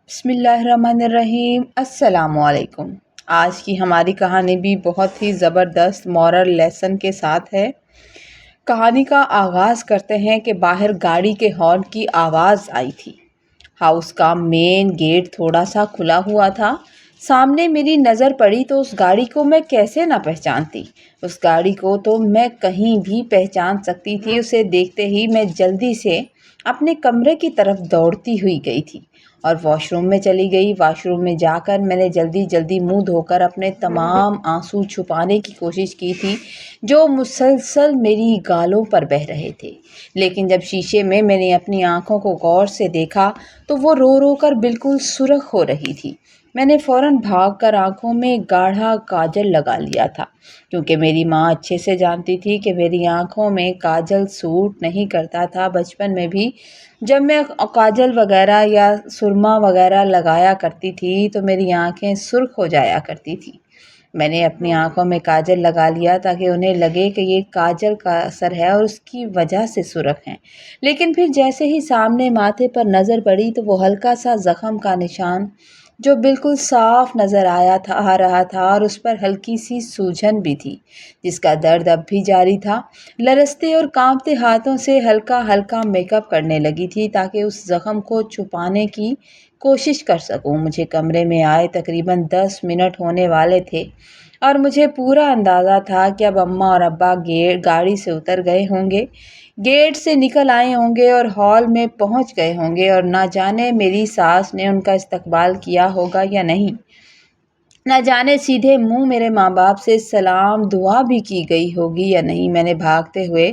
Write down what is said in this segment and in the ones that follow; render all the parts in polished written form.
بسم اللہ الرحمن الرحیم۔ السلام علیکم۔ آج کی ہماری کہانی بھی بہت ہی زبردست مورل لیسن کے ساتھ ہے۔ کہانی کا آغاز کرتے ہیں کہ باہر گاڑی کے ہارن کی آواز آئی تھی۔ ہاؤس کا مین گیٹ تھوڑا سا کھلا ہوا تھا۔ سامنے میری نظر پڑی تو اس گاڑی کو میں کیسے نہ پہچانتی۔ اس گاڑی کو تو میں کہیں بھی پہچان سکتی تھی۔ اسے دیکھتے ہی میں جلدی سے اپنے کمرے کی طرف دوڑتی ہوئی گئی تھی اور واش روم میں چلی گئی۔ واش روم میں جا کر میں نے جلدی منہ دھو کر اپنے تمام آنسو چھپانے کی کوشش کی تھی جو مسلسل میری گالوں پر بہہ رہے تھے، لیکن جب شیشے میں نے اپنی آنکھوں کو غور سے دیکھا تو وہ رو رو کر بالکل سرخ ہو رہی تھی۔ میں نے فوراً بھاگ کر آنکھوں میں گاڑھا کاجل لگا لیا تھا، کیونکہ میری ماں اچھے سے جانتی تھی کہ میری آنکھوں میں کاجل سوٹ نہیں کرتا تھا۔ بچپن میں بھی جب میں کاجل وغیرہ یا سرما وغیرہ لگایا کرتی تھی تو میری آنکھیں سرخ ہو جایا کرتی تھی۔ میں نے اپنی آنکھوں میں کاجل لگا لیا تاکہ انہیں لگے کہ یہ کاجل کا اثر ہے اور اس کی وجہ سے سرخ ہیں، لیکن پھر جیسے ہی سامنے ماتھے پر نظر پڑی تو وہ ہلکا سا زخم کا نشان جو بالکل صاف نظر آ رہا تھا اور اس پر ہلکی سی سوجن بھی تھی جس کا درد اب بھی جاری تھا۔ لرزتے اور کانپتے ہاتھوں سے ہلکا ہلکا میک اپ کرنے لگی تھی تاکہ اس زخم کو چھپانے کی کوشش کر سکوں۔ مجھے کمرے میں آئے تقریباً 10 منٹ ہونے والے تھے اور مجھے پورا اندازہ تھا کہ اب اماں اور ابا گاڑی سے اتر گئے ہوں گے، گیٹ سے نکل آئے ہوں گے اور ہال میں پہنچ گئے ہوں گے، اور نہ جانے میری ساس نے ان کا استقبال کیا ہوگا یا نہیں، نہ جانے سیدھے منہ میرے ماں باپ سے سلام دعا بھی کی گئی ہوگی یا نہیں۔ میں نے بھاگتے ہوئے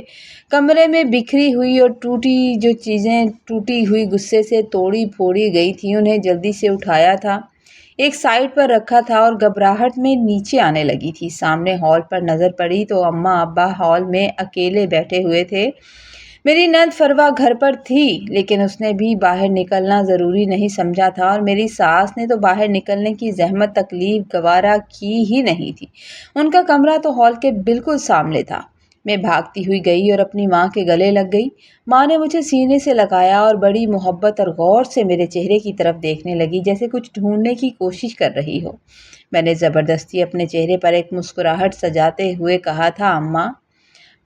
کمرے میں بکھری ہوئی اور ٹوٹی ہوئی غصے سے توڑی پھوڑی گئی تھی انہیں جلدی سے اٹھایا تھا، ایک سائڈ پر رکھا تھا اور گھبراہٹ میں نیچے آنے لگی تھی۔ سامنے ہال پر نظر پڑی تو اماں ابا ہال میں اکیلے بیٹھے ہوئے تھے۔ میری نند فروا گھر پر تھی، لیکن اس نے بھی باہر نکلنا ضروری نہیں سمجھا تھا، اور میری ساس نے تو باہر نکلنے کی زحمت تکلیف گوارا کی ہی نہیں تھی۔ ان کا کمرہ تو ہال کے بالکل سامنے تھا۔ میں بھاگتی ہوئی گئی اور اپنی ماں کے گلے لگ گئی۔ ماں نے مجھے سینے سے لگایا اور بڑی محبت اور غور سے میرے چہرے کی طرف دیکھنے لگی جیسے کچھ ڈھونڈنے کی کوشش کر رہی ہو۔ میں نے زبردستی اپنے چہرے پر ایک مسکراہٹ سجاتے ہوئے کہا تھا، اماں،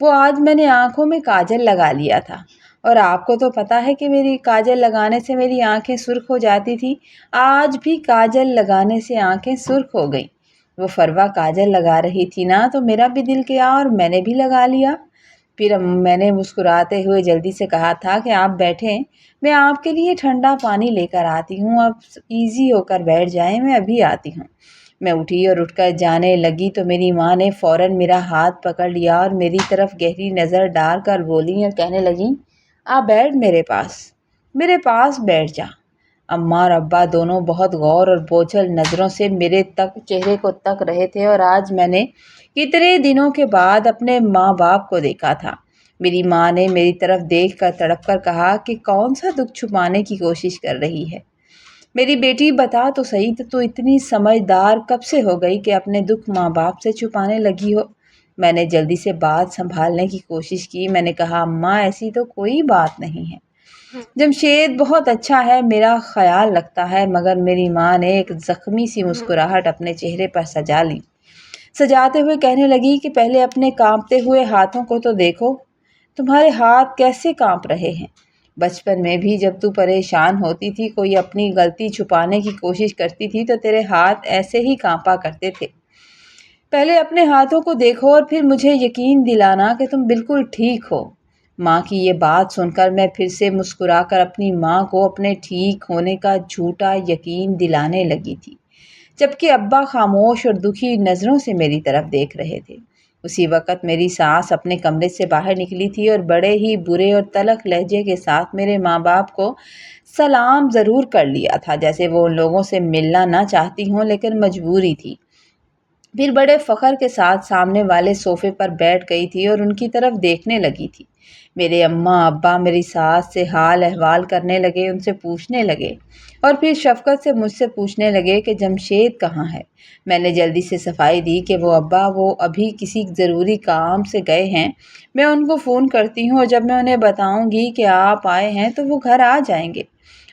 وہ آج میں نے آنکھوں میں کاجل لگا لیا تھا، اور آپ کو تو پتہ ہے کہ میری کاجل لگانے سے میری آنکھیں سرخ ہو جاتی تھی۔ آج بھی کاجل لگانے سے آنکھیں سرخ ہو گئیں۔ وہ فروا کاجل لگا رہی تھی نا تو میرا بھی دل کیا اور میں نے بھی لگا لیا۔ پھر میں نے مسکراتے ہوئے جلدی سے کہا تھا کہ آپ بیٹھیں، میں آپ کے لیے ٹھنڈا پانی لے کر آتی ہوں، آپ ایزی ہو کر بیٹھ جائیں، میں ابھی آتی ہوں۔ میں اٹھی اور اٹھ کر جانے لگی تو میری ماں نے فوراً میرا ہاتھ پکڑ لیا اور میری طرف گہری نظر ڈال کر بولی اور کہنے لگیں، آ بیٹھ میرے پاس بیٹھ جا۔ اماں اور ابا دونوں بہت غور اور بوجھل نظروں سے میرے چہرے کو تک رہے تھے، اور آج میں نے کتنے دنوں کے بعد اپنے ماں باپ کو دیکھا تھا۔ میری ماں نے میری طرف دیکھ کر تڑپ کر کہا کہ کون سا دکھ چھپانے کی کوشش کر رہی ہے؟ میری بیٹی بتا تو صحیح، تو اتنی سمجھدار کب سے ہو گئی کہ اپنے دکھ ماں باپ سے چھپانے لگی ہو؟ میں نے جلدی سے بات سنبھالنے کی کوشش کی۔ میں نے کہا، اماں، ایسی تو کوئی بات نہیں ہے، جمشید بہت اچھا ہے، میرا خیال رکھتا ہے۔ مگر میری ماں نے ایک زخمی سی مسکراہٹ اپنے چہرے پر سجا لی، سجاتے ہوئے کہنے لگی کہ پہلے اپنے کانپتے ہوئے ہاتھوں کو تو دیکھو، تمہارے ہاتھ کیسے کانپ رہے ہیں؟ بچپن میں بھی جب تو پریشان ہوتی تھی، کوئی اپنی غلطی چھپانے کی کوشش کرتی تھی تو تیرے ہاتھ ایسے ہی کانپا کرتے تھے۔ پہلے اپنے ہاتھوں کو دیکھو اور پھر مجھے یقین دلانا کہ تم بالکل ٹھیک ہو۔ ماں کی یہ بات سن کر میں پھر سے مسکرا کر اپنی ماں کو اپنے ٹھیک ہونے کا جھوٹا یقین دلانے لگی تھی، جبکہ ابا خاموش اور دکھی نظروں سے میری طرف دیکھ رہے تھے۔ اسی وقت میری ساس اپنے کمرے سے باہر نکلی تھی اور بڑے ہی برے اور تلخ لہجے کے ساتھ میرے ماں باپ کو سلام ضرور کر لیا تھا، جیسے وہ ان لوگوں سے ملنا نہ چاہتی ہوں لیکن مجبوری تھی۔ پھر بڑے فخر کے ساتھ سامنے والے صوفے پر بیٹھ گئی تھی اور ان کی طرف دیکھنے لگی تھی۔ میرے اماں ابا میری ساس سے حال احوال کرنے لگے، ان سے پوچھنے لگے، اور پھر شفقت سے مجھ سے پوچھنے لگے کہ جمشید کہاں ہے؟ میں نے جلدی سے صفائی دی کہ وہ ابھی کسی ضروری کام سے گئے ہیں، میں ان کو فون کرتی ہوں اور جب میں انہیں بتاؤں گی کہ آپ آئے ہیں تو وہ گھر آ جائیں گے۔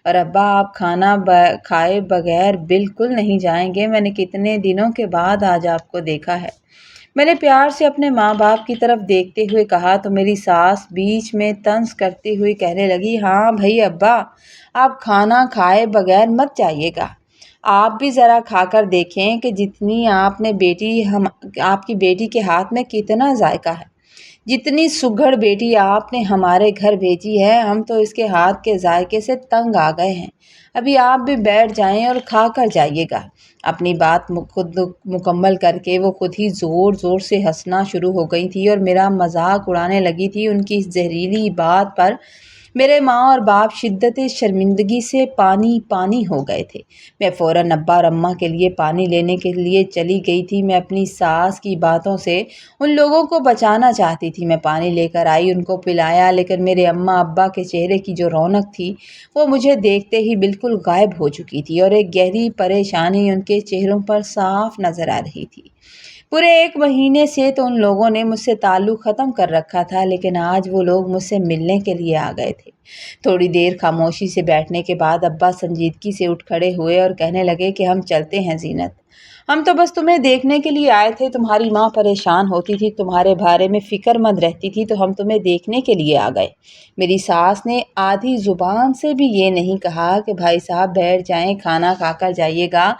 اور ابا آپ کھانا کھائے بغیر بالکل نہیں جائیں گے، میں نے کتنے دنوں کے بعد آج آپ کو دیکھا ہے۔ میں نے پیار سے اپنے ماں باپ کی طرف دیکھتے ہوئے کہا تو میری ساس بیچ میں طنز کرتے ہوئے کہنے لگی، ہاں بھائی ابا، آپ کھانا کھائے بغیر مت جائیے گا، آپ بھی ذرا کھا کر دیکھیں کہ جتنی آپ کی بیٹی کے ہاتھ میں کتنا ذائقہ ہے، جتنی سگڑ بیٹی آپ نے ہمارے گھر بھیجی ہے، ہم تو اس کے ہاتھ کے ذائقے سے تنگ آ گئے ہیں۔ ابھی آپ بھی بیٹھ جائیں اور کھا کر جائیے گا۔ اپنی بات خود مکمل کر کے وہ خود ہی زور زور سے ہنسنا شروع ہو گئی تھی اور میرا مذاق اڑانے لگی تھی۔ ان کی اس زہریلی بات پر میرے ماں اور باپ شدت شرمندگی سے پانی پانی ہو گئے تھے۔ میں فوراً ابا اور اماں کے لیے پانی لینے کے لیے چلی گئی تھی۔ میں اپنی ساس کی باتوں سے ان لوگوں کو بچانا چاہتی تھی۔ میں پانی لے کر آئی، ان کو پلایا، لیکن میرے اماں ابا کے چہرے کی جو رونق تھی وہ مجھے دیکھتے ہی بالکل غائب ہو چکی تھی اور ایک گہری پریشانی ان کے چہروں پر صاف نظر آ رہی تھی۔ پورے 1 مہینے سے تو ان لوگوں نے مجھ سے تعلق ختم کر رکھا تھا، لیکن آج وہ لوگ مجھ سے ملنے کے لیے آ گئے تھے۔ تھوڑی دیر خاموشی سے بیٹھنے کے بعد ابا سنجیدگی سے اٹھ کھڑے ہوئے اور کہنے لگے کہ ہم چلتے ہیں زینت، ہم تو بس تمہیں دیکھنے کے لیے آئے تھے۔ تمہاری ماں پریشان ہوتی تھی، تمہارے بارے میں فکر مند رہتی تھی، تو ہم تمہیں دیکھنے کے لیے آ گئے۔ میری ساس نے آدھی زبان سے بھی یہ نہیں کہا کہ بھائی صاحب بیٹھ جائیں، کھانا کھا کر جائیے گا،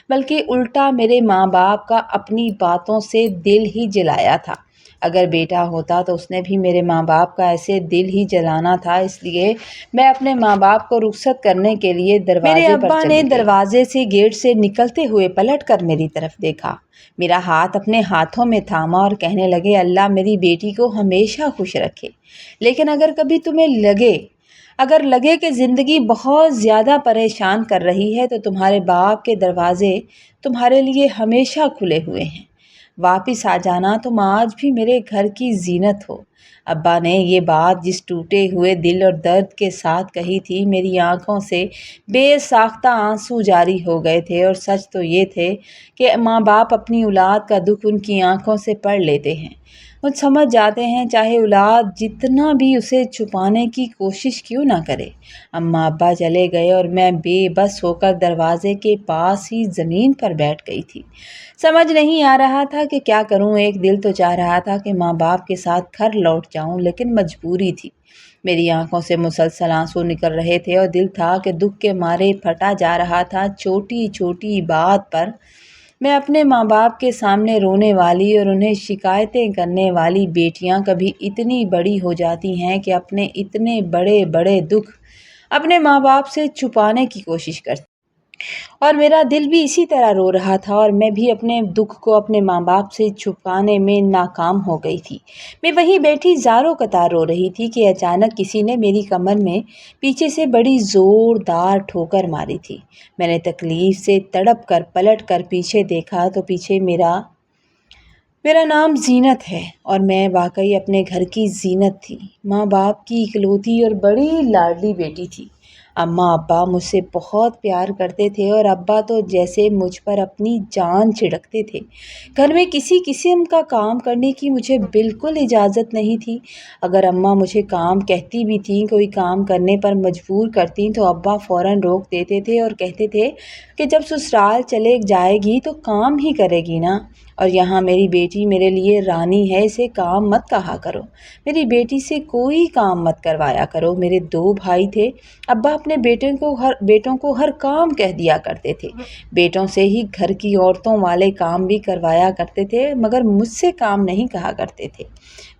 بلکہ الٹا میرے ماں باپ کا اپنی باتوں سے دل ہی جلایا تھا۔ اگر بیٹا ہوتا تو اس نے بھی میرے ماں باپ کا ایسے دل ہی جلانا تھا۔ اس لیے میں اپنے ماں باپ کو رخصت کرنے کے لیے دروازے پر چلی گئی۔ میرے ابا نے دروازے سے گیٹ سے نکلتے ہوئے پلٹ کر میری طرف دیکھا، میرا ہاتھ اپنے ہاتھوں میں تھاما اور کہنے لگے، اللہ میری بیٹی کو ہمیشہ خوش رکھے، لیکن اگر کبھی تمہیں لگے کہ زندگی بہت زیادہ پریشان کر رہی ہے تو تمہارے باپ کے دروازے تمہارے لیے ہمیشہ کھلے ہوئے ہیں۔ واپس آ جانا، تم آج بھی میرے گھر کی زینت ہو۔ ابا نے یہ بات جس ٹوٹے ہوئے دل اور درد کے ساتھ کہی تھی، میری آنکھوں سے بے ساختہ آنسو جاری ہو گئے تھے، اور سچ تو یہ تھے کہ ماں باپ اپنی اولاد کا دکھ ان کی آنکھوں سے پڑھ لیتے ہیں، وہ سمجھ جاتے ہیں، چاہے اولاد جتنا بھی اسے چھپانے کی کوشش کیوں نہ کرے۔ اماں ابا چلے گئے اور میں بے بس ہو کر دروازے کے پاس ہی زمین پر بیٹھ گئی تھی۔ سمجھ نہیں آ رہا تھا کہ کیا کروں۔ ایک دل تو چاہ رہا تھا کہ ماں باپ کے ساتھ گھر لوٹ جاؤں، لیکن مجبوری تھی۔ میری آنکھوں سے مسلسل آنسو نکل رہے تھے اور دل تھا کہ دکھ کے مارے پھٹا جا رہا تھا۔ چھوٹی چھوٹی بات پر میں اپنے ماں باپ کے سامنے رونے والی اور انہیں شکایتیں کرنے والی بیٹیاں کبھی اتنی بڑی ہو جاتی ہیں کہ اپنے اتنے بڑے بڑے دکھ اپنے ماں باپ سے چھپانے کی کوشش کرتی، اور میرا دل بھی اسی طرح رو رہا تھا، اور میں بھی اپنے دکھ کو اپنے ماں باپ سے چھپانے میں ناکام ہو گئی تھی۔ میں وہیں بیٹھی زاروں قطار رو رہی تھی کہ اچانک کسی نے میری کمر میں پیچھے سے بڑی زوردار ٹھوکر ماری تھی۔ میں نے تکلیف سے تڑپ کر پلٹ کر پیچھے دیکھا تو پیچھے میرا نام زینت ہے، اور میں واقعی اپنے گھر کی زینت تھی، ماں باپ کی اکلوتی اور بڑی لاڈلی بیٹی تھی۔ اماں ابا مجھ سے بہت پیار کرتے تھے، اور ابا تو جیسے مجھ پر اپنی جان چھڑکتے تھے۔ گھر میں کسی قسم کا کام کرنے کی مجھے بالکل اجازت نہیں تھی۔ اگر اماں مجھے کام کہتی بھی تھیں، کوئی کام کرنے پر مجبور کرتیں، تو ابا فوراً روک دیتے تھے اور کہتے تھے کہ جب سسرال چلے جائے گی تو کام ہی کرے گی نا، اور یہاں میری بیٹی میرے لیے رانی ہے، اسے کام مت کہا کرو، میری بیٹی سے کوئی کام مت کروایا کرو۔ میرے 2 بھائی تھے، ابا اپنے بیٹوں کو ہر کام کہہ دیا کرتے تھے، بیٹوں سے ہی گھر کی عورتوں والے کام بھی کروایا کرتے تھے، مگر مجھ سے کام نہیں کہا کرتے تھے۔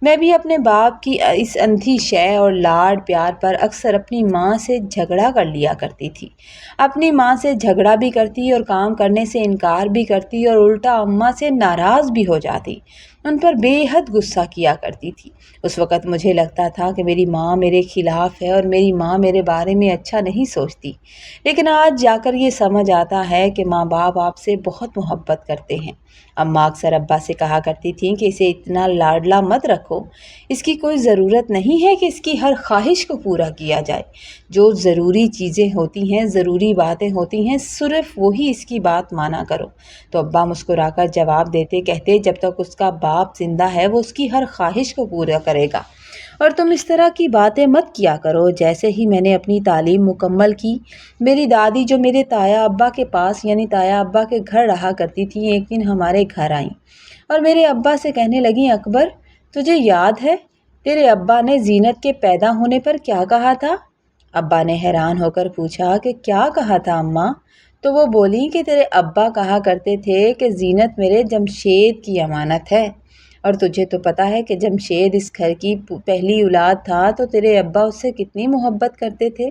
میں بھی اپنے باپ کی اس اندھی شے اور لاڈ پیار پر اکثر اپنی ماں سے جھگڑا کر لیا کرتی تھی، اپنی ماں سے جھگڑا بھی کرتی اور کام کرنے سے انکار بھی کرتی، اور الٹا اماں سے ناراض بھی ہو جاتی، ان پر بے حد غصہ کیا کرتی تھی۔ اس وقت مجھے لگتا تھا کہ میری ماں میرے خلاف ہے اور میری ماں میرے بارے میں اچھا نہیں سوچتی، لیکن آج جا کر یہ سمجھ آتا ہے کہ ماں باپ آپ سے بہت محبت کرتے ہیں۔ اماں اکثر ابا سے کہا کرتی تھیں کہ اسے اتنا لاڈلا مت رکھو، اس کی کوئی ضرورت نہیں ہے کہ اس کی ہر خواہش کو پورا کیا جائے، جو ضروری چیزیں ہوتی ہیں، ضروری باتیں ہوتی ہیں، صرف وہی اس کی بات مانا کرو۔ تو ابا مسکرا کر جواب دیتے، کہتے جب تک اس کا باپ باپ زندہ ہے وہ اس کی ہر خواہش کو پورا کرے گا، اور تم اس طرح کی باتیں مت کیا کرو۔ جیسے ہی میں نے اپنی تعلیم مکمل کی، میری دادی جو میرے تایا ابا کے پاس یعنی تایا ابا کے گھر رہا کرتی تھی، ایک دن ہمارے گھر آئیں اور میرے ابا سے کہنے لگیں، اکبر تجھے یاد ہے تیرے ابا نے زینت کے پیدا ہونے پر کیا کہا تھا؟ ابا نے حیران ہو کر پوچھا کہ کیا کہا تھا اماں؟ تو وہ بولی کہ تیرے ابا کہا کرتے تھے کہ زینت میرے جمشید کی امانت ہے، اور تجھے تو پتہ ہے کہ جمشید اس گھر کی پہلی اولاد تھا، تو تیرے ابا اس سے کتنی محبت کرتے تھے۔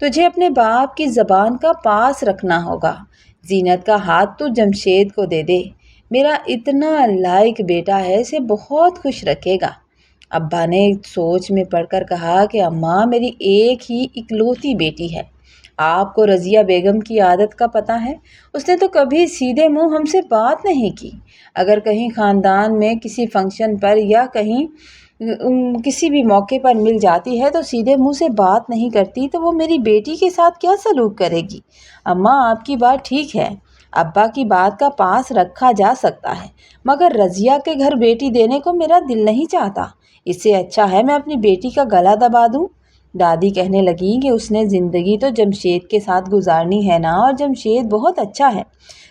تجھے اپنے باپ کی زبان کا پاس رکھنا ہوگا، زینت کا ہاتھ تو جمشید کو دے دے، میرا اتنا لائق بیٹا ہے، اسے بہت خوش رکھے گا۔ ابا نے سوچ میں پڑ کر کہا کہ اماں میری ایک ہی اکلوتی بیٹی ہے، آپ کو رضیہ بیگم کی عادت کا پتہ ہے، اس نے تو کبھی سیدھے منہ ہم سے بات نہیں کی۔ اگر کہیں خاندان میں کسی فنکشن پر یا کہیں کسی بھی موقع پر مل جاتی ہے تو سیدھے منہ سے بات نہیں کرتی، تو وہ میری بیٹی کے ساتھ کیا سلوک کرے گی؟ اماں آپ کی بات ٹھیک ہے، ابا کی بات کا پاس رکھا جا سکتا ہے، مگر رضیہ کے گھر بیٹی دینے کو میرا دل نہیں چاہتا، اس سے اچھا ہے میں اپنی بیٹی کا گلا دبا دوں۔ دادی کہنے لگی کہ اس نے زندگی تو جمشید کے ساتھ گزارنی ہے نا، اور جمشید بہت اچھا ہے،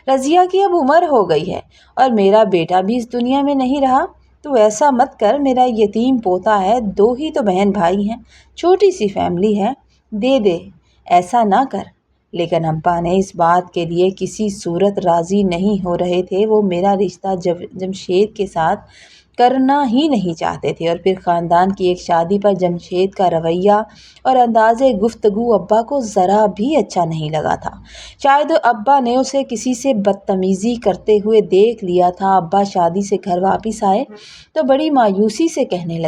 رضیہ کی اب عمر ہو گئی ہے اور میرا بیٹا بھی اس دنیا میں نہیں رہا، تو ایسا مت کر، میرا یتیم پوتا ہے، 2 ہی تو بہن بھائی ہیں، چھوٹی سی فیملی ہے، دے دے، ایسا نہ کر۔ لیکن ابا نے اس بات کے لیے کسی صورت راضی نہیں ہو رہے تھے، وہ میرا رشتہ جمشید کے ساتھ کرنا ہی نہیں چاہتے تھے، اور پھر خاندان کی ایک شادی پر جمشید کا رویہ اور انداز گفتگو ابا کو ذرا بھی اچھا نہیں لگا تھا۔ شاید ابا نے اسے کسی سے بدتمیزی کرتے ہوئے دیکھ لیا تھا۔ ابا شادی سے گھر واپس آئے تو بڑی مایوسی سے کہنے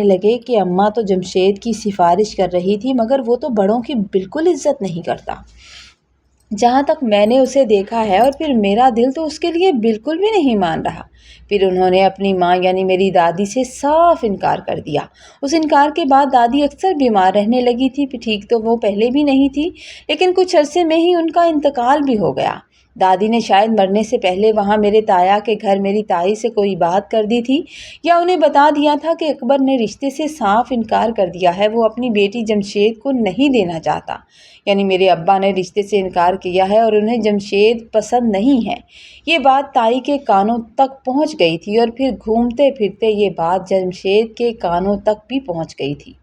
لگے کہ اماں تو جمشید کی سفارش کر رہی تھی، مگر وہ تو بڑوں کی بالکل عزت نہیں کرتا، جہاں تک میں نے اسے دیکھا ہے، اور پھر میرا دل تو اس کے لیے بالکل بھی نہیں مان رہا۔ پھر انہوں نے اپنی ماں یعنی میری دادی سے صاف انکار کر دیا۔ اس انکار کے بعد دادی اکثر بیمار رہنے لگی تھی، ٹھیک تو وہ پہلے بھی نہیں تھی، لیکن کچھ عرصے میں ہی ان کا انتقال بھی ہو گیا۔ دادی نے شاید مرنے سے پہلے وہاں میرے تایا کے گھر میری تائی سے کوئی بات کر دی تھی، یا انہیں بتا دیا تھا کہ اکبر نے رشتے سے صاف انکار کر دیا ہے، وہ اپنی بیٹی جمشید کو نہیں دینا چاہتا، یعنی میرے ابا نے رشتے سے انکار کیا ہے اور انہیں جمشید پسند نہیں ہے۔ یہ بات تائی کے کانوں تک پہنچ گئی تھی، اور پھر گھومتے پھرتے یہ بات جمشید کے کانوں تک بھی پہنچ گئی تھی۔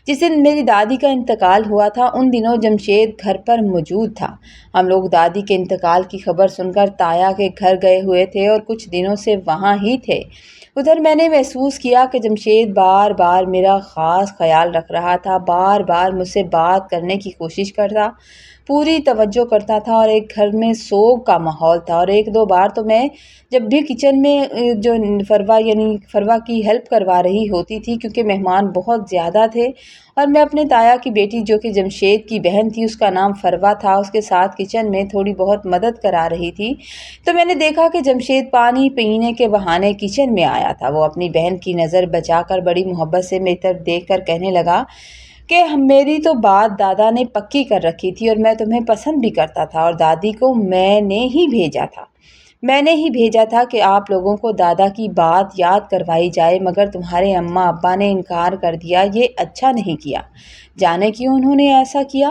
جس دن میری دادی کا انتقال ہوا تھا، ان دنوں جمشید گھر پر موجود تھا۔ ہم لوگ دادی کے انتقال کی خبر سن کر تایا کے گھر گئے ہوئے تھے اور کچھ دنوں سے وہاں ہی تھے۔ ادھر میں نے محسوس کیا کہ جمشید بار بار میرا خاص خیال رکھ رہا تھا، بار بار مجھ سے بات کرنے کی کوشش کرتا، پوری توجہ کرتا تھا، اور ایک گھر میں سوگ کا ماحول تھا۔ اور 1-2 بار تو میں جب بھی کچن میں جو فروا کی ہیلپ کروا رہی ہوتی تھی، کیونکہ مہمان بہت زیادہ تھے، اور میں اپنے تایا کی بیٹی جو کہ جمشید کی بہن تھی، اس کا نام فروا تھا، اس کے ساتھ کچن میں تھوڑی بہت مدد کرا رہی تھی، تو میں نے دیکھا کہ جمشید پانی پینے کے بہانے کچن میں آیا تھا۔ وہ اپنی بہن کی نظر بچا کر بڑی محبت سے میری طرف دیکھ کر کہنے لگا کہ میری تو بات دادا نے پکی کر رکھی تھی، اور میں تمہیں پسند بھی کرتا تھا، اور دادی کو میں نے ہی بھیجا تھا کہ آپ لوگوں کو دادا کی بات یاد کروائی جائے، مگر تمہارے اماں ابا نے انکار کر دیا۔ یہ اچھا نہیں کیا۔ جانے کیوں انہوں نے ایسا کیا؟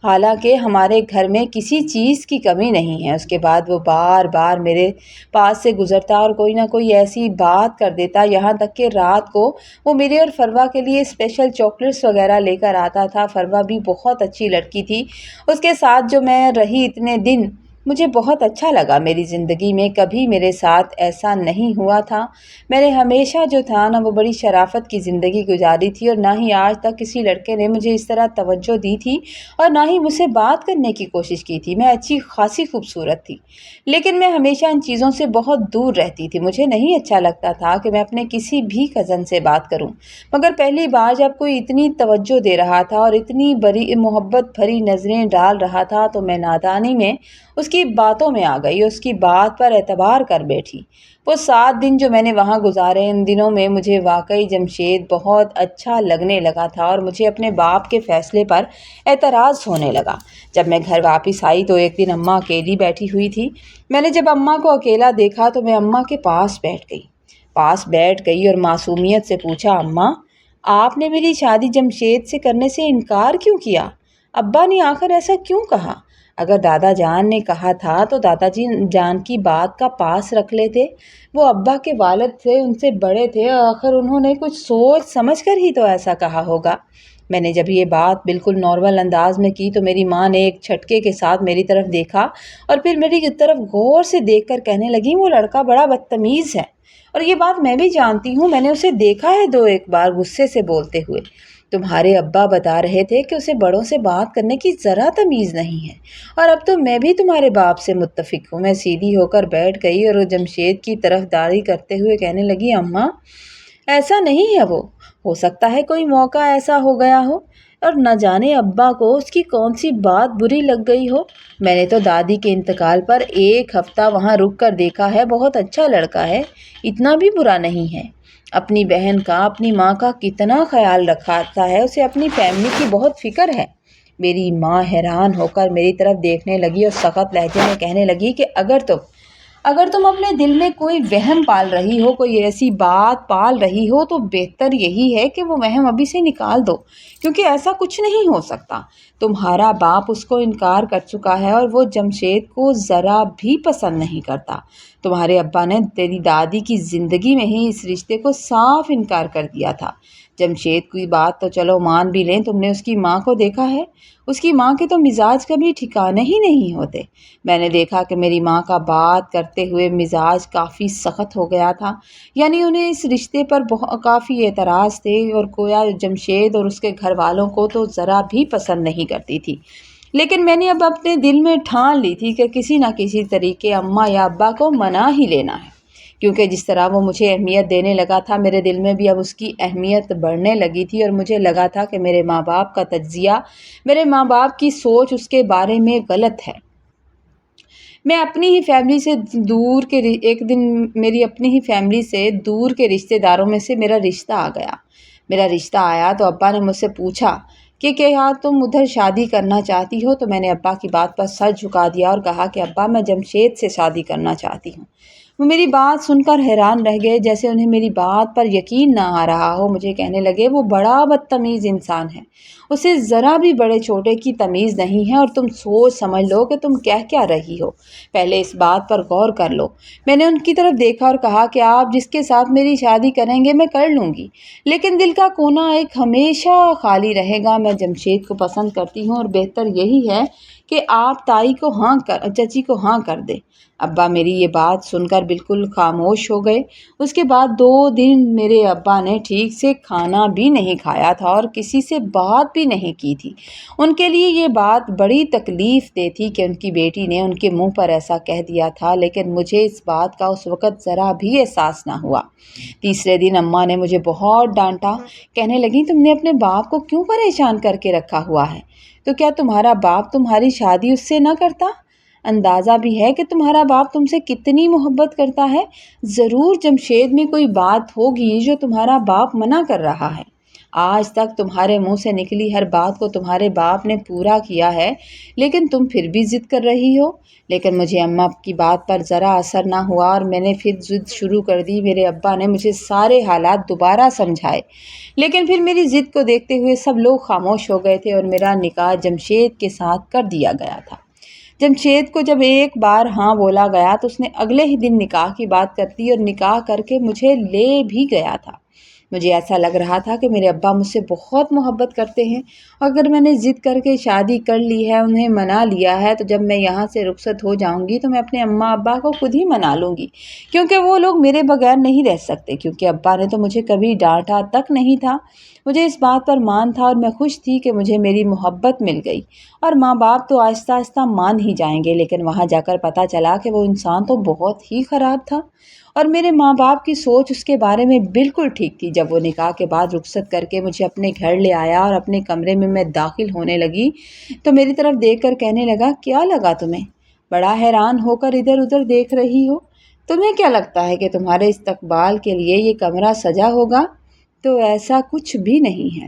حالانکہ ہمارے گھر میں کسی چیز کی کمی نہیں ہے۔ اس کے بعد وہ بار بار میرے پاس سے گزرتا اور کوئی نہ کوئی ایسی بات کر دیتا، یہاں تک کہ رات کو وہ میرے اور فروا کے لیے اسپیشل چاکلیٹس وغیرہ لے کر آتا تھا۔ فروا بھی بہت اچھی لڑکی تھی، اس کے ساتھ جو میں رہی اتنے دن مجھے بہت اچھا لگا۔ میری زندگی میں کبھی میرے ساتھ ایسا نہیں ہوا تھا۔ میں نے ہمیشہ جو تھا نا، وہ بڑی شرافت کی زندگی گزاری تھی، اور نہ ہی آج تک کسی لڑکے نے مجھے اس طرح توجہ دی تھی، اور نہ ہی مجھ سے بات کرنے کی کوشش کی تھی۔ میں اچھی خاصی خوبصورت تھی، لیکن میں ہمیشہ ان چیزوں سے بہت دور رہتی تھی۔ مجھے نہیں اچھا لگتا تھا کہ میں اپنے کسی بھی کزن سے بات کروں، مگر پہلی بار جب کوئی اتنی توجہ دے رہا تھا اور اتنی بڑی محبت بھری نظریں ڈال رہا تھا، تو میں نادانی میں اس کی باتوں میں آ گئی، اس کی بات پر اعتبار کر بیٹھی۔ وہ 7 دن جو میں نے وہاں گزارے، ان دنوں میں مجھے واقعی جمشید بہت اچھا لگنے لگا تھا، اور مجھے اپنے باپ کے فیصلے پر اعتراض ہونے لگا۔ جب میں گھر واپس آئی تو ایک دن اماں اکیلی بیٹھی ہوئی تھی۔ میں نے جب اماں کو اکیلا دیکھا تو میں اماں کے پاس بیٹھ گئی۔ پاس بیٹھ گئی اور معصومیت سے پوچھا، اماں آپ نے میری شادی جمشید سے کرنے سے انکار کیوں کیا؟ ابا نے آخر ایسا کیوں کہا؟ اگر دادا جان نے کہا تھا تو دادا جی جان کی بات کا پاس رکھ لیتے۔ وہ ابا کے والد تھے، ان سے بڑے تھے، اور آخر انہوں نے کچھ سوچ سمجھ کر ہی تو ایسا کہا ہوگا۔ میں نے جب یہ بات بالکل نارمل انداز میں کی تو میری ماں نے ایک جھٹکے کے ساتھ میری طرف دیکھا اور پھر میری طرف غور سے دیکھ کر کہنے لگی، وہ لڑکا بڑا بدتمیز ہے، اور یہ بات میں بھی جانتی ہوں، میں نے اسے دیکھا ہے 2-1 بار غصے سے بولتے ہوئے۔ تمہارے ابا بتا رہے تھے کہ اسے بڑوں سے بات کرنے کی ذرا تمیز نہیں ہے، اور اب تو میں بھی تمہارے باپ سے متفق ہوں۔ میں سیدھی ہو کر بیٹھ گئی اور وہ جمشید کی طرف داڑھی کرتے ہوئے کہنے لگی، اماں ایسا نہیں ہے، وہ ہو سکتا ہے کوئی موقع ایسا ہو گیا ہو، اور نہ جانے ابا کو اس کی کون سی بات بری لگ گئی ہو۔ میں نے تو دادی کے انتقال پر 1 ہفتہ وہاں رک کر دیکھا ہے، بہت اچھا لڑکا ہے، اتنا بھی برا نہیں ہے۔ اپنی بہن کا، اپنی ماں کا کتنا خیال رکھتا ہے، اسے اپنی فیملی کی بہت فکر ہے۔ میری ماں حیران ہو کر میری طرف دیکھنے لگی اور سخت لہجے میں کہنے لگی کہ اگر تم اپنے دل میں کوئی وہم پال رہی ہو، کوئی ایسی بات پال رہی ہو، تو بہتر یہی ہے کہ وہ وہم ابھی سے نکال دو، کیونکہ ایسا کچھ نہیں ہو سکتا۔ تمہارا باپ اس کو انکار کر چکا ہے اور وہ جمشید کو ذرا بھی پسند نہیں کرتا۔ تمہارے ابا نے تیری دادی کی زندگی میں ہی اس رشتے کو صاف انکار کر دیا تھا۔ جمشید کی بات تو چلو مان بھی لیں، تم نے اس کی ماں کو دیکھا ہے، اس کی ماں کے تو مزاج کبھی ٹھکانے ہی نہیں ہوتے۔ میں نے دیکھا کہ میری ماں کا بات کرتے ہوئے مزاج کافی سخت ہو گیا تھا، یعنی انہیں اس رشتے پر کافی اعتراض تھے، اور گویا جمشید اور اس کے گھر والوں کو تو ذرا بھی پسند نہیں کرتی تھی۔ لیکن میں نے اب اپنے دل میں ٹھان لی تھی کہ کسی نہ کسی طریقے اماں یا ابا کو منا ہی لینا ہے، کیونکہ جس طرح وہ مجھے اہمیت دینے لگا تھا، میرے دل میں بھی اب اس کی اہمیت بڑھنے لگی تھی، اور مجھے لگا تھا کہ میرے ماں باپ کا تجزیہ، میرے ماں باپ کی سوچ اس کے بارے میں غلط ہے۔ میں اپنی ہی فیملی سے دور کے ایک دن میری اپنی ہی فیملی سے دور کے رشتہ داروں میں سے میرا رشتہ آ گیا۔ میرا رشتہ آیا تو ابا نے مجھ سے پوچھا کہ کیا تم ادھر شادی کرنا چاہتی ہو؟ تو میں نے ابا کی بات پر سر جھکا دیا اور کہا کہ ابا میں جمشید سے شادی کرنا چاہتی ہوں۔ وہ میری بات سن کر حیران رہ گئے، جیسے انہیں میری بات پر یقین نہ آ رہا ہو۔ مجھے کہنے لگے، وہ بڑا بدتمیز انسان ہے، اسے ذرا بھی بڑے چھوٹے کی تمیز نہیں ہے، اور تم سوچ سمجھ لو کہ تم کہہ کیا رہی ہو، پہلے اس بات پر غور کر لو۔ میں نے ان کی طرف دیکھا اور کہا کہ آپ جس کے ساتھ میری شادی کریں گے میں کر لوں گی، لیکن دل کا کونا ایک ہمیشہ خالی رہے گا۔ میں جمشید کو پسند کرتی ہوں، اور بہتر یہی ہے کہ آپ چچی کو ہاں کر دیں۔ ابا میری یہ بات سن کر بالکل خاموش ہو گئے۔ اس کے بعد 2 دن میرے ابا نے ٹھیک سے کھانا بھی نہیں کھایا تھا اور کسی سے بات بھی نہیں کی تھی۔ ان کے لیے یہ بات بڑی تکلیف دہ تھی کہ ان کی بیٹی نے ان کے منہ پر ایسا کہہ دیا تھا، لیکن مجھے اس بات کا اس وقت ذرا بھی احساس نہ ہوا۔ تیسرے دن اماں نے مجھے بہت ڈانٹا، کہنے لگی، تم نے اپنے باپ کو کیوں پریشان کر کے رکھا ہوا ہے؟ تو کیا تمہارا باپ تمہاری شادی اس سے نہ کرتا؟ اندازہ بھی ہے کہ تمہارا باپ تم سے کتنی محبت کرتا ہے۔ ضرور جمشید میں کوئی بات ہوگی جو تمہارا باپ منع کر رہا ہے۔ آج تک تمہارے منہ سے نکلی ہر بات کو تمہارے باپ نے پورا کیا ہے، لیکن تم پھر بھی ضد کر رہی ہو۔ لیکن مجھے اماں کی بات پر ذرا اثر نہ ہوا اور میں نے پھر ضد شروع کر دی۔ میرے ابا نے مجھے سارے حالات دوبارہ سمجھائے، لیکن پھر میری ضد کو دیکھتے ہوئے سب لوگ خاموش ہو گئے تھے اور میرا نکاح جمشید کے ساتھ کر دیا گیا تھا۔ جمشید کو جب ایک بار ہاں بولا گیا تو اس نے اگلے ہی دن نکاح کی بات کر دی اور نکاح کر کے مجھے لے بھی گیا تھا۔ مجھے ایسا لگ رہا تھا کہ میرے ابا مجھ سے بہت محبت کرتے ہیں۔ اگر میں نے ضد کر کے شادی کر لی ہے، انہیں منا لیا ہے، تو جب میں یہاں سے رخصت ہو جاؤں گی تو میں اپنے اماں ابا کو خود ہی منا لوں گی، کیونکہ وہ لوگ میرے بغیر نہیں رہ سکتے، کیونکہ ابا نے تو مجھے کبھی ڈانٹا تک نہیں تھا۔ مجھے اس بات پر مان تھا اور میں خوش تھی کہ مجھے میری محبت مل گئی، اور ماں باپ تو آہستہ آہستہ مان ہی جائیں گے، لیکن وہاں جا کر پتہ چلا کہ وہ انسان تو بہت ہی خراب تھا، اور میرے ماں باپ کی سوچ اس کے بارے میں بالکل ٹھیک تھی۔ جب وہ نکاح کے بعد رخصت کر کے مجھے اپنے گھر لے آیا اور اپنے کمرے میں داخل ہونے لگی تو میری طرف دیکھ کر کہنے لگا، کیا لگا تمہیں؟ بڑا حیران ہو کر ادھر ادھر دیکھ رہی ہو، تمہیں کیا لگتا ہے کہ تمہارے استقبال کے لیے یہ کمرہ سجا ہوگا؟ تو ایسا کچھ بھی نہیں ہے۔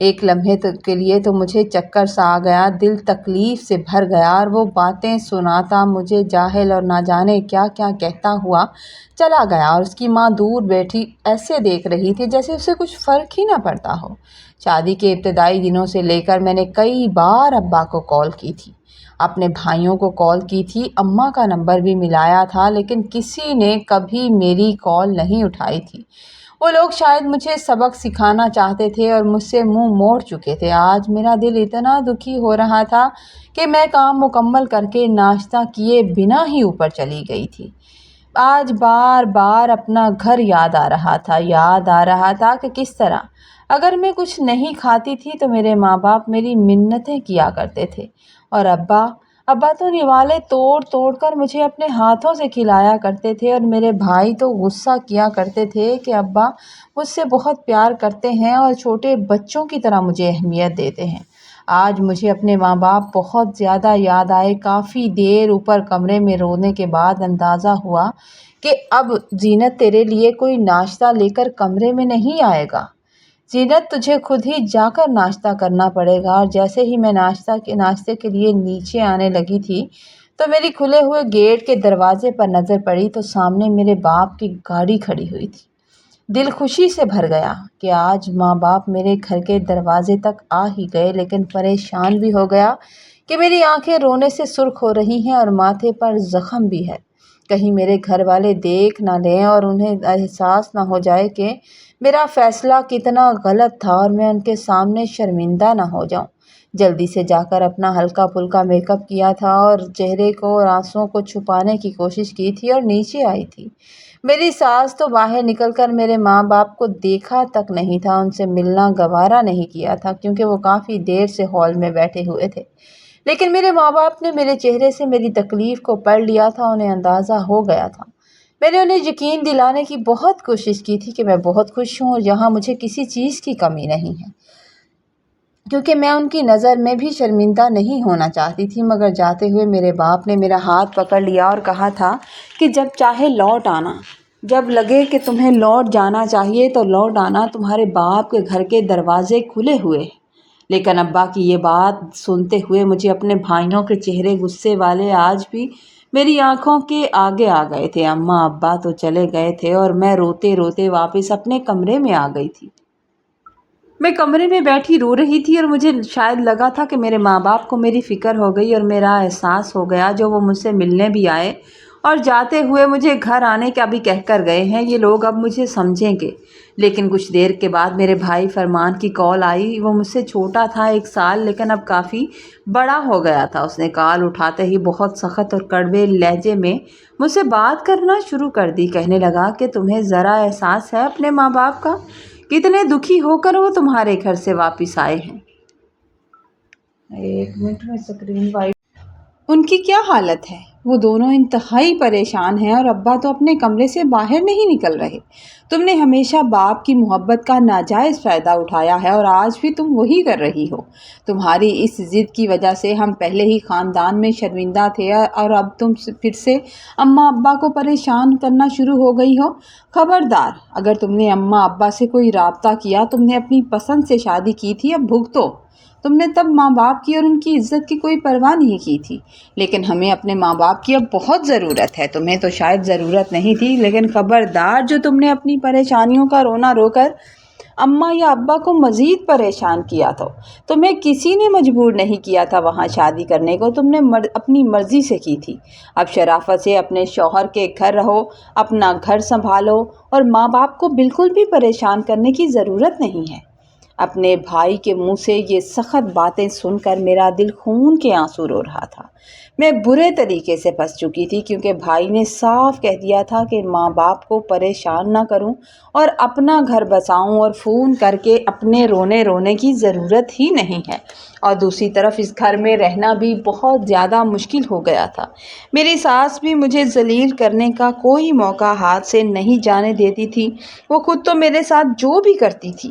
ایک لمحے کے لیے تو مجھے چکر سا آ گیا، دل تکلیف سے بھر گیا اور وہ باتیں سناتا مجھے جاہل اور نہ جانے کیا کیا کہتا ہوا چلا گیا، اور اس کی ماں دور بیٹھی ایسے دیکھ رہی تھی جیسے اسے کچھ فرق ہی نہ پڑتا ہو۔ شادی کے ابتدائی دنوں سے لے کر میں نے کئی بار ابا کو کال کی تھی، اپنے بھائیوں کو کال کی تھی، اماں کا نمبر بھی ملایا تھا، لیکن کسی نے کبھی میری کال نہیں اٹھائی تھی۔ وہ لوگ شاید مجھے سبق سکھانا چاہتے تھے اور مجھ سے منہ موڑ چکے تھے۔ آج میرا دل اتنا دکھی ہو رہا تھا کہ میں کام مکمل کر کے ناشتہ کیے بنا ہی اوپر چلی گئی تھی۔ آج بار بار اپنا گھر یاد آ رہا تھا کہ کس طرح اگر میں کچھ نہیں کھاتی تھی تو میرے ماں باپ میری منتیں کیا کرتے تھے، اور ابا تو نوالے توڑ توڑ کر مجھے اپنے ہاتھوں سے کھلایا کرتے تھے، اور میرے بھائی تو غصہ کیا کرتے تھے کہ ابا مجھ سے بہت پیار کرتے ہیں اور چھوٹے بچوں کی طرح مجھے اہمیت دیتے ہیں۔ آج مجھے اپنے ماں باپ بہت زیادہ یاد آئے۔ کافی دیر اوپر کمرے میں رونے کے بعد اندازہ ہوا کہ اب زینت تیرے لیے کوئی ناشتہ لے کر کمرے میں نہیں آئے گا، زینت تجھے خود ہی جا کر ناشتہ کرنا پڑے گا۔ اور جیسے ہی میں ناشتے کے لیے نیچے آنے لگی تھی تو میری کھلے ہوئے گیٹ کے دروازے پر نظر پڑی تو سامنے میرے باپ کی گاڑی کھڑی ہوئی تھی۔ دل خوشی سے بھر گیا کہ آج ماں باپ میرے گھر کے دروازے تک آ ہی گئے، لیکن پریشان بھی ہو گیا کہ میری آنکھیں رونے سے سرخ ہو رہی ہیں اور ماتھے پر زخم بھی ہے۔ کہیں میرے گھر والے دیکھ نہ لیں اور انہیں احساس نہ ہو جائے کہ میرا فیصلہ کتنا غلط تھا اور میں ان کے سامنے شرمندہ نہ ہو جاؤں۔ جلدی سے جا کر اپنا ہلکا پھلکا میک اپ کیا تھا اور چہرے کو اور آنسوؤں کو چھپانے کی کوشش کی تھی اور نیچے آئی تھی۔ میری ساس تو باہر نکل کر میرے ماں باپ کو دیکھا تک نہیں تھا، ان سے ملنا گوارا نہیں کیا تھا کیونکہ وہ کافی دیر سے ہال میں بیٹھے ہوئے تھے، لیکن میرے ماں باپ نے میرے چہرے سے میری تکلیف کو پڑھ لیا تھا، انہیں اندازہ ہو گیا تھا۔ میں نے انہیں یقین دلانے کی بہت کوشش کی تھی کہ میں بہت خوش ہوں اور یہاں مجھے کسی چیز کی کمی نہیں ہے، کیونکہ میں ان کی نظر میں بھی شرمندہ نہیں ہونا چاہتی تھی، مگر جاتے ہوئے میرے باپ نے میرا ہاتھ پکڑ لیا اور کہا تھا کہ جب چاہے لوٹ آنا، جب لگے کہ تمہیں لوٹ جانا چاہیے تو لوٹ آنا، تمہارے باپ کے گھر کے دروازے کھلے ہوئے۔ لیکن ابا کی یہ بات سنتے ہوئے مجھے اپنے بھائیوں کے چہرے غصے والے آج بھی میری آنکھوں کے آگے آ گئے تھے۔ اماں ابا تو چلے گئے تھے اور میں روتے روتے واپس اپنے کمرے میں آ گئی تھی۔ میں کمرے میں بیٹھی رو رہی تھی اور مجھے شاید لگا تھا کہ میرے ماں باپ کو میری فکر ہو گئی اور میرا احساس ہو گیا، جو وہ مجھ سے ملنے بھی آئے اور جاتے ہوئے مجھے گھر آنے کا بھی کہہ کر گئے ہیں، یہ لوگ اب مجھے سمجھیں گے۔ لیکن کچھ دیر کے بعد میرے بھائی فرمان کی کال آئی۔ وہ مجھ سے چھوٹا تھا 1 سال، لیکن اب کافی بڑا ہو گیا تھا۔ اس نے کال اٹھاتے ہی بہت سخت اور کڑوے لہجے میں مجھ سے بات کرنا شروع کر دی۔ کہنے لگا کہ تمہیں ذرا احساس ہے اپنے ماں باپ کا، کتنے دکھی ہو کر وہ تمہارے گھر سے واپس آئے ہیں۔ 1 منٹ میں اسکرین وائٹ۔ ان کی کیا حالت ہے؟ وہ دونوں انتہائی پریشان ہیں اور ابا تو اپنے کمرے سے باہر نہیں نکل رہے۔ تم نے ہمیشہ باپ کی محبت کا ناجائز فائدہ اٹھایا ہے اور آج بھی تم وہی کر رہی ہو۔ تمہاری اس ضد کی وجہ سے ہم پہلے ہی خاندان میں شرمندہ تھے اور اب تم پھر سے اماں ابا کو پریشان کرنا شروع ہو گئی ہو۔ خبردار، اگر تم نے اماں ابا سے کوئی رابطہ کیا، تم نے اپنی پسند سے شادی کی تھی، اب بھگتو۔ تم نے تب ماں باپ کی اور ان کی عزت کی کوئی پرواہ نہیں کی تھی، لیکن ہمیں اپنے ماں باپ کی اب بہت ضرورت ہے۔ تمہیں تو شاید ضرورت نہیں تھی، لیکن خبردار، جو تم نے اپنی پریشانیوں کا رونا رو کر اماں یا ابا کو مزید پریشان کیا تھا۔ تمہیں کسی نے مجبور نہیں کیا تھا وہاں شادی کرنے کو، تم نے اپنی مرضی سے کی تھی۔ اب شرافت سے اپنے شوہر کے گھر رہو، اپنا گھر سنبھالو اور ماں باپ کو بالکل بھی پریشان کرنے کی ضرورت نہیں ہے۔ اپنے بھائی کے منہ سے یہ سخت باتیں سن کر میرا دل خون کے آنسو رو رہا تھا۔ میں برے طریقے سے پھنس چکی تھی، کیونکہ بھائی نے صاف کہہ دیا تھا کہ ماں باپ کو پریشان نہ کروں اور اپنا گھر بساؤں اور فون کر کے اپنے رونے کی ضرورت ہی نہیں ہے، اور دوسری طرف اس گھر میں رہنا بھی بہت زیادہ مشکل ہو گیا تھا۔ میری ساس بھی مجھے ذلیل کرنے کا کوئی موقع ہاتھ سے نہیں جانے دیتی تھی۔ وہ خود تو میرے ساتھ جو بھی کرتی تھی،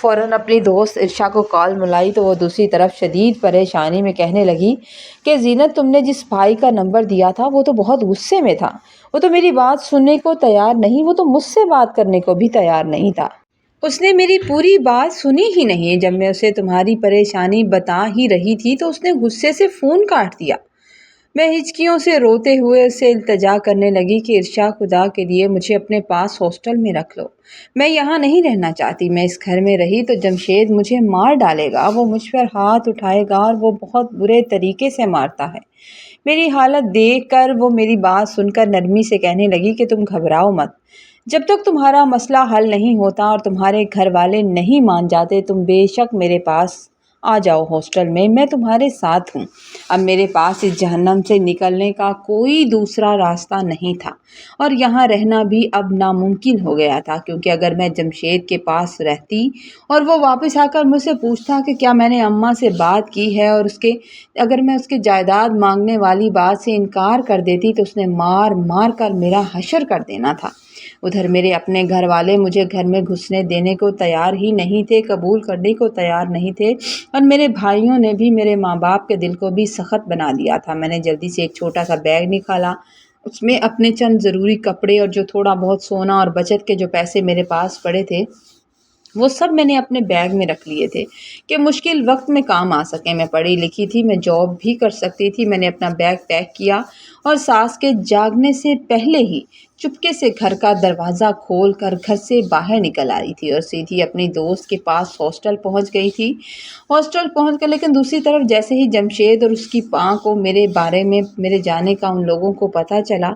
فوراً اپنی دوست ارشا کو کال ملائی تو وہ دوسری طرف شدید پریشانی میں کہنے لگی کہ زینت، تم نے جس بھائی کا نمبر دیا تھا وہ تو بہت غصے میں تھا، وہ تو میری بات سننے کو تیار نہیں، وہ تو مجھ سے بات کرنے کو بھی تیار نہیں تھا، اس نے میری پوری بات سنی ہی نہیں۔ جب میں اسے تمہاری پریشانی بتا ہی رہی تھی تو اس نے غصے سے فون کاٹ دیا۔ میں ہچکیوں سے روتے ہوئے اسے التجا کرنے لگی کہ ارشا، خدا کے لیے مجھے اپنے پاس ہاسٹل میں رکھ لو، میں یہاں نہیں رہنا چاہتی، میں اس گھر میں رہی تو جمشید مجھے مار ڈالے گا، وہ مجھ پر ہاتھ اٹھائے گا اور وہ بہت برے طریقے سے مارتا ہے۔ میری حالت دیکھ کر وہ میری بات سن کر نرمی سے کہنے لگی کہ تم گھبراؤ مت، جب تک تمہارا مسئلہ حل نہیں ہوتا اور تمہارے گھر والے نہیں مان جاتے تم بے شک میرے پاس آ جاؤ ہاسٹل میں تمہارے ساتھ ہوں۔ اب میرے پاس اس جہنم سے نکلنے کا کوئی دوسرا راستہ نہیں تھا اور یہاں رہنا بھی اب ناممکن ہو گیا تھا، کیونکہ اگر میں جمشید کے پاس رہتی اور وہ واپس آ کر مجھ سے پوچھتا کہ کیا میں نے اماں سے بات کی ہے اور اگر میں اس کے جائیداد مانگنے والی بات سے انکار کر دیتی تو اس نے مار مار کر میرا حشر کر دینا تھا۔ ادھر میرے اپنے گھر والے مجھے گھر میں گھسنے دینے کو تیار ہی نہیں تھے، قبول کرنے کو تیار نہیں تھے، اور میرے بھائیوں نے بھی میرے ماں باپ کے دل کو بھی سخت بنا دیا تھا۔ میں نے جلدی سے ایک چھوٹا سا بیگ نکالا، اس میں اپنے چند ضروری کپڑے اور جو تھوڑا بہت سونا اور بچت کے جو پیسے میرے پاس پڑے تھے وہ سب میں نے اپنے بیگ میں رکھ لیے تھے کہ مشکل وقت میں کام آ سکیں۔ میں پڑھی لکھی تھی، میں جاب بھی کر سکتی تھی۔ میں نے اپنا بیگ پیک کیا اور ساس کے جاگنے سے پہلے ہی چپکے سے گھر کا دروازہ کھول کر گھر سے باہر نکل آئی تھی اور سیدھی اپنی دوست کے پاس ہاسٹل پہنچ گئی تھی۔ ہاسٹل پہنچ کر لیکن دوسری طرف جیسے ہی جمشید اور اس کی ماں کو میرے بارے میں میرے جانے کا ان لوگوں کو پتہ چلا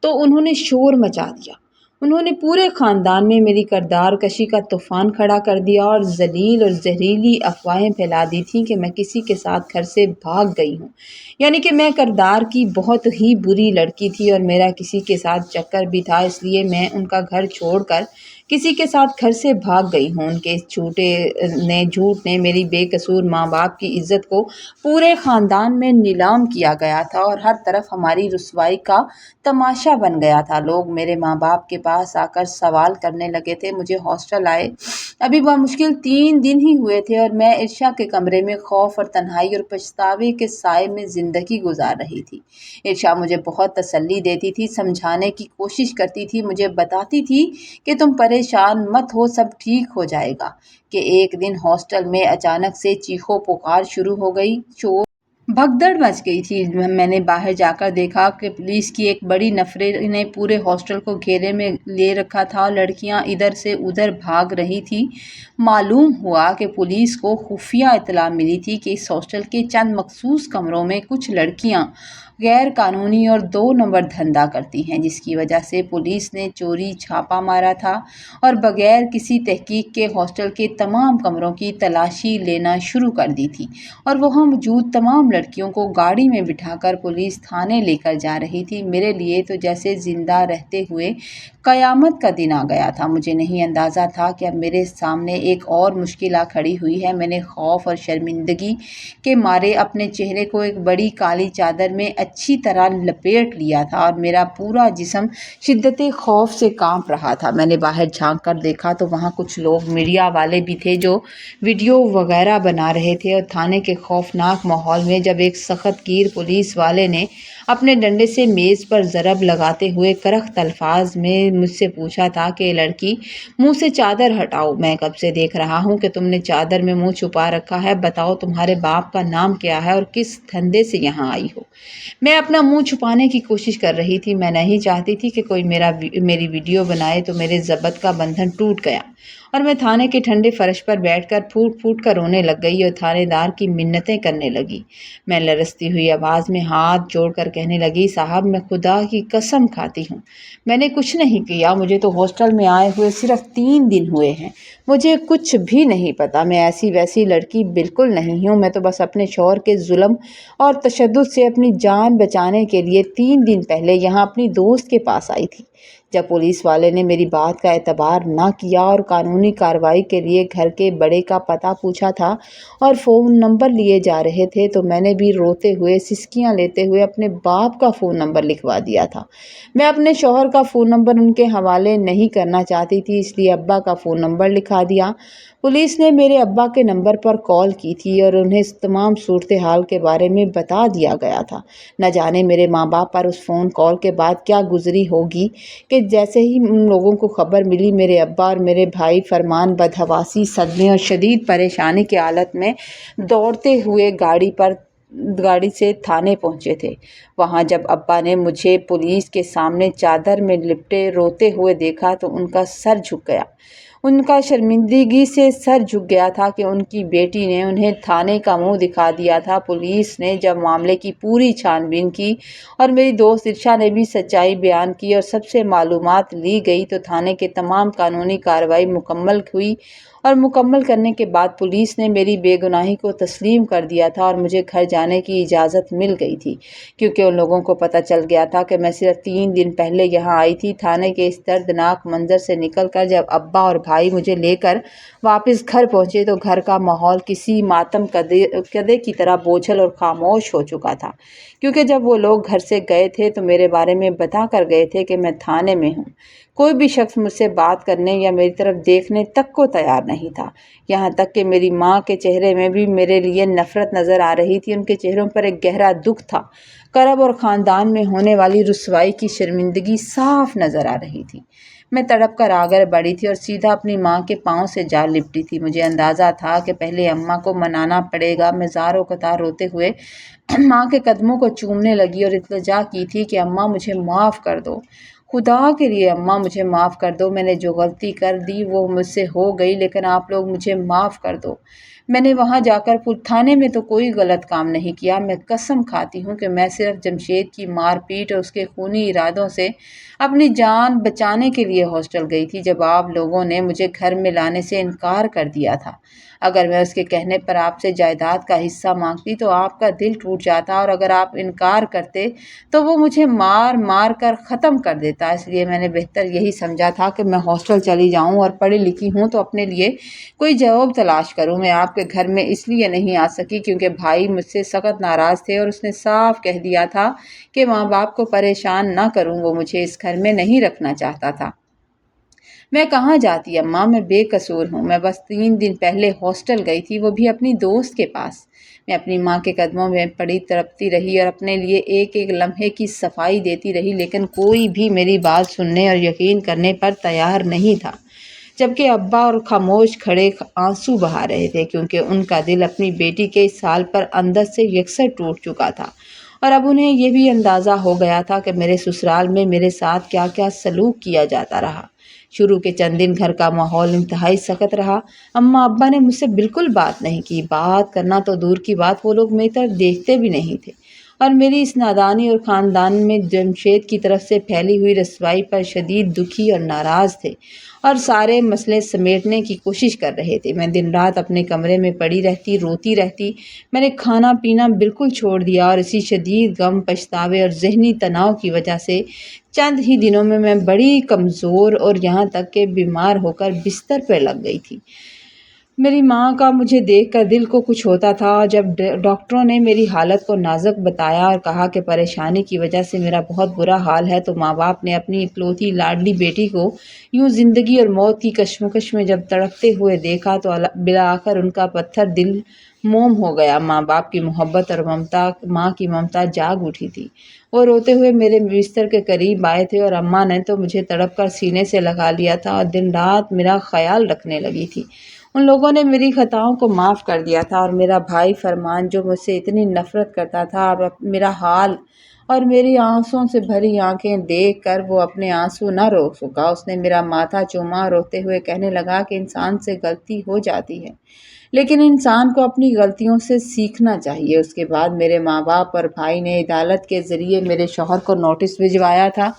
تو انہوں نے شور مچا دیا۔ انہوں نے پورے خاندان میں میری کردار کشی کا طوفان کھڑا کر دیا اور ذلیل اور زہریلی افواہیں پھیلا دی تھیں کہ میں کسی کے ساتھ گھر سے بھاگ گئی ہوں، یعنی کہ میں کردار کی بہت ہی بری لڑکی تھی اور میرا کسی کے ساتھ چکر بھی تھا، اس لیے میں ان کا گھر چھوڑ کر کسی کے ساتھ گھر سے بھاگ گئی ہوں۔ ان کے اس جھوٹ نے میری بے قصور ماں باپ کی عزت کو پورے خاندان میں نیلام کیا گیا تھا اور ہر طرف ہماری رسوائی کا تماشا بن گیا تھا۔ لوگ میرے ماں باپ کے پاس آ کر سوال کرنے لگے تھے۔ مجھے ہاسٹل آئے ابھی بمشکل 3 دن ہی ہوئے تھے اور میں ارشا کے کمرے میں خوف اور تنہائی اور پچھتاوے کے سائے میں زندگی گزار رہی تھی۔ ارشا مجھے بہت تسلی دیتی تھی، سمجھانے کی کوشش کرتی تھی، مجھے بتاتی تھی کہ تم پریشان مت ہو، سب ٹھیک ہو جائے گا، کہ ایک دن ہاسٹل میں اچانک سے چیخو پکار شروع ہو گئی، شور بھگدڑ مچ گئی تھی۔ میں نے باہر جا کر دیکھا کہ پولیس کی ایک بڑی نفرے نے پورے ہاسٹل کو گھیرے میں لے رکھا تھا اور لڑکیاں ادھر سے ادھر بھاگ رہی تھی۔ معلوم ہوا کہ پولیس کو خفیہ اطلاع ملی تھی کہ اس ہاسٹل کے چند مخصوص کمروں میں کچھ لڑکیاں غیر قانونی اور 2 نمبر دھندا کرتی ہیں، جس کی وجہ سے پولیس نے چوری چھاپا مارا تھا اور بغیر کسی تحقیق کے ہاسٹل کے تمام کمروں کی تلاشی لینا شروع کر دی تھی اور وہاں موجود تمام لڑکیوں کو گاڑی میں بٹھا کر پولیس تھانے لے کر جا رہی تھی۔ میرے لیے تو جیسے زندہ رہتے ہوئے قیامت کا دن آ گیا تھا۔ مجھے نہیں اندازہ تھا کہ اب میرے سامنے ایک اور مشکل آ کھڑی ہوئی ہے۔ میں نے خوف اور شرمندگی کے مارے اپنے چہرے کو ایک بڑی کالی چادر میں اچھی طرح لپیٹ لیا تھا اور میرا پورا جسم شدت خوف سے کانپ رہا تھا۔ میں نے باہر جھانک کر دیکھا تو وہاں کچھ لوگ میڈیا والے بھی تھے جو ویڈیو وغیرہ بنا رہے تھے اور تھانے کے خوفناک ماحول میں جب ایک سخت گیر پولیس والے نے اپنے ڈنڈے سے میز پر ضرب لگاتے ہوئے کرخت الفاظ میں مجھ سے پوچھا تھا کہ لڑکی، منہ سے چادر ہٹاؤ، میں کب سے دیکھ رہا ہوں کہ تم نے چادر میں منہ چھپا رکھا ہے، بتاؤ تمہارے باپ کا نام کیا ہے اور کس دھندے سے یہاں آئی ہو۔ میں اپنا منہ چھپانے کی کوشش کر رہی تھی، میں نہیں چاہتی تھی کہ کوئی میری ویڈیو بنائے تو میرے ضبط کا بندھن ٹوٹ گیا اور میں تھانے کے ٹھنڈے فرش پر بیٹھ کر پھوٹ پھوٹ کر رونے لگ گئی اور تھانے دار کی منتیں کرنے لگی۔ میں لرزتی ہوئی آواز میں ہاتھ جوڑ کر کہنے لگی، صاحب میں خدا کی قسم کھاتی ہوں، میں نے کچھ نہیں کیا، مجھے تو ہاسٹل میں آئے ہوئے صرف 3 دن ہوئے ہیں، مجھے کچھ بھی نہیں پتا، میں ایسی ویسی لڑکی بالکل نہیں ہوں، میں تو بس اپنے شوہر کے ظلم اور تشدد سے اپنی جان بچانے کے لیے 3 دن پہلے یہاں اپنی دوست کے پاس آئی تھی۔ جب پولیس والے نے میری بات کا اعتبار نہ کیا اور قانونی کارروائی کے لیے گھر کے بڑے کا پتہ پوچھا تھا اور فون نمبر لیے جا رہے تھے تو میں نے بھی روتے ہوئے سسکیاں لیتے ہوئے اپنے باپ کا فون نمبر لکھوا دیا تھا۔ میں اپنے شوہر کا فون نمبر ان کے حوالے نہیں کرنا چاہتی تھی، اس لیے ابا کا فون نمبر لکھا دکھا دیا۔ پولیس نے میرے ابا کے نمبر پر کال کی تھی اور انہیں اس تمام صورتحال کے بارے میں بتا دیا گیا تھا۔ نہ جانے میرے ماں باپ پر اس فون کال کے بعد کیا گزری ہوگی کہ جیسے ہی ان لوگوں کو خبر ملی، میرے ابا اور میرے بھائی فرمان بدحواسی، صدمے اور شدید پریشانی کی حالت میں دوڑتے ہوئے گاڑی سے تھانے پہنچے تھے۔ وہاں جب ابا نے مجھے پولیس کے سامنے چادر میں لپٹے روتے ہوئے دیکھا تو ان کا سر جھک گیا۔ ان کا شرمندگی سے سر جھک گیا تھا کہ ان کی بیٹی نے انہیں تھانے کا منہ دکھا دیا تھا۔ پولیس نے جب معاملے کی پوری چھان بین کی اور میری دوست ارشا نے بھی سچائی بیان کی اور سب سے معلومات لی گئی تو تھانے کے تمام قانونی کارروائی مکمل ہوئی اور مکمل کرنے کے بعد پولیس نے میری بے گناہی کو تسلیم کر دیا تھا اور مجھے گھر جانے کی اجازت مل گئی تھی، کیونکہ ان لوگوں کو پتہ چل گیا تھا کہ میں صرف 3 دن پہلے یہاں آئی تھی۔ تھانے کے اس دردناک منظر سے نکل کر جب ابا اور بھائی مجھے لے کر واپس گھر پہنچے تو گھر کا ماحول کسی ماتم کدے کی طرح بوجھل اور خاموش ہو چکا تھا، کیونکہ جب وہ لوگ گھر سے گئے تھے تو میرے بارے میں بتا کر گئے تھے کہ میں تھانے میں ہوں۔ کوئی بھی شخص مجھ سے بات کرنے یا میری طرف دیکھنے تک کو تیار نہیں تھا، یہاں تک کہ میری ماں کے چہرے میں بھی میرے لیے نفرت نظر آ رہی تھی۔ ان کے چہروں پر ایک گہرا دکھ تھا، کرب اور خاندان میں ہونے والی رسوائی کی شرمندگی صاف نظر آ رہی تھی۔ میں تڑپ کر آگر بڑھی تھی اور سیدھا اپنی ماں کے پاؤں سے جا لپٹی تھی۔ مجھے اندازہ تھا کہ پہلے اماں کو منانا پڑے گا۔ میں زار و قطار روتے ہوئے ماں کے قدموں کو چومنے لگی اور التجا کی تھی کہ اماں مجھے معاف کر دو، خدا کے لیے اماں مجھے معاف کر دو، میں نے جو غلطی کر دی وہ مجھ سے ہو گئی، لیکن آپ لوگ مجھے معاف کر دو۔ میں نے وہاں جا کر تھانے میں تو کوئی غلط کام نہیں کیا۔ میں قسم کھاتی ہوں کہ میں صرف جمشید کی مار پیٹ اور اس کے خونی ارادوں سے اپنی جان بچانے کے لیے ہاسٹل گئی تھی۔ جب آپ لوگوں نے مجھے گھر میں لانے سے انکار کر دیا تھا، اگر میں اس کے کہنے پر آپ سے جائیداد کا حصہ مانگتی تو آپ کا دل ٹوٹ جاتا، اور اگر آپ انکار کرتے تو وہ مجھے مار کر ختم کر دیتا۔ اس لیے میں نے بہتر یہی سمجھا تھا کہ میں ہاسٹل چلی جاؤں، اور پڑھی لکھی ہوں تو اپنے لیے کوئی جواب تلاش کروں۔ میں آپ کے گھر میں اس لیے نہیں آ سکی کیونکہ بھائی مجھ سے سخت ناراض تھے اور اس نے صاف کہہ دیا تھا کہ ماں باپ کو پریشان نہ کروں، وہ مجھے اس گھر میں نہیں رکھنا چاہتا تھا۔ میں کہاں جاتی اماں، میں بے قصور ہوں، میں بس 3 دن پہلے ہاسٹل گئی تھی، وہ بھی اپنی دوست کے پاس۔ میں اپنی ماں کے قدموں میں پڑی تڑپتی رہی اور اپنے لیے ایک ایک لمحے کی صفائی دیتی رہی، لیکن کوئی بھی میری بات سننے اور یقین کرنے پر تیار نہیں تھا، جبکہ ابا اور خاموش کھڑے آنسو بہا رہے تھے، کیونکہ ان کا دل اپنی بیٹی کے اس حال پر اندر سے یکسر ٹوٹ چکا تھا، اور اب انہیں یہ بھی اندازہ ہو گیا تھا کہ میرے سسرال میں میرے ساتھ کیا کیا سلوک کیا جاتا رہا۔ شروع کے چند دن گھر کا ماحول انتہائی سخت رہا۔ اماں ابا نے مجھ سے بالکل بات نہیں کی، بات کرنا تو دور کی بات، وہ لوگ میری طرف دیکھتے بھی نہیں تھے، اور میری اس نادانی اور خاندان میں جمشید کی طرف سے پھیلی ہوئی رسوائی پر شدید دکھی اور ناراض تھے، اور سارے مسئلے سمیٹنے کی کوشش کر رہے تھے۔ میں دن رات اپنے کمرے میں پڑی رہتی، روتی رہتی۔ میں نے کھانا پینا بالکل چھوڑ دیا، اور اسی شدید غم، پچھتاوے اور ذہنی تناؤ کی وجہ سے چند ہی دنوں میں میں بڑی کمزور اور یہاں تک کہ بیمار ہو کر بستر پر لگ گئی تھی۔ میری ماں کا مجھے دیکھ کر دل کو کچھ ہوتا تھا۔ جب ڈاکٹروں نے میری حالت کو نازک بتایا اور کہا کہ پریشانی کی وجہ سے میرا بہت برا حال ہے، تو ماں باپ نے اپنی اکلوتی لاڈلی بیٹی کو یوں زندگی اور موت کی کشمکش میں جب تڑپتے ہوئے دیکھا تو بالآخر ان کا پتھر دل موم ہو گیا۔ ماں باپ کی محبت اور ماں کی ممتا جاگ اٹھی تھی۔ وہ روتے ہوئے میرے بستر کے قریب آئے تھے، اور اماں نے تو مجھے تڑپ کر سینے سے لگا لیا تھا اور دن رات میرا خیال رکھنے لگی تھی۔ ان لوگوں نے میری خطاؤں کو معاف کر دیا تھا، اور میرا بھائی فرمان جو مجھ سے اتنی نفرت کرتا تھا، اب میرا حال اور میری آنسوؤں سے بھری آنکھیں دیکھ کر وہ اپنے آنسو نہ روک سکا۔ اس نے میرا ماتھا چوما، روتے ہوئے کہنے لگا کہ انسان سے غلطی ہو جاتی ہے، لیکن انسان کو اپنی غلطیوں سے سیکھنا چاہیے۔ اس کے بعد میرے ماں باپ اور بھائی نے عدالت کے ذریعے میرے شوہر کو نوٹس بھجوایا تھا،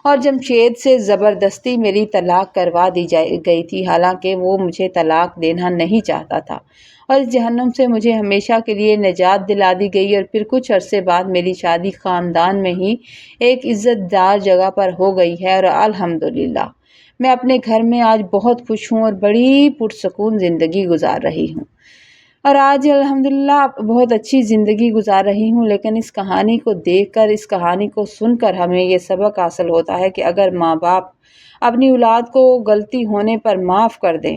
اور جمشید سے زبردستی میری طلاق کروا دی گئی تھی، حالانکہ وہ مجھے طلاق دینا نہیں چاہتا تھا، اور اس جہنم سے مجھے ہمیشہ کے لیے نجات دلا دی گئی۔ اور پھر کچھ عرصے بعد میری شادی خاندان میں ہی ایک عزت دار جگہ پر ہو گئی ہے، اور الحمدللہ میں اپنے گھر میں آج بہت خوش ہوں اور بڑی پرسکون زندگی گزار رہی ہوں، اور آج الحمدللہ بہت اچھی زندگی گزار رہی ہوں۔ لیکن اس کہانی کو دیکھ کر، اس کہانی کو سن کر ہمیں یہ سبق حاصل ہوتا ہے کہ اگر ماں باپ اپنی اولاد کو غلطی ہونے پر معاف کر دیں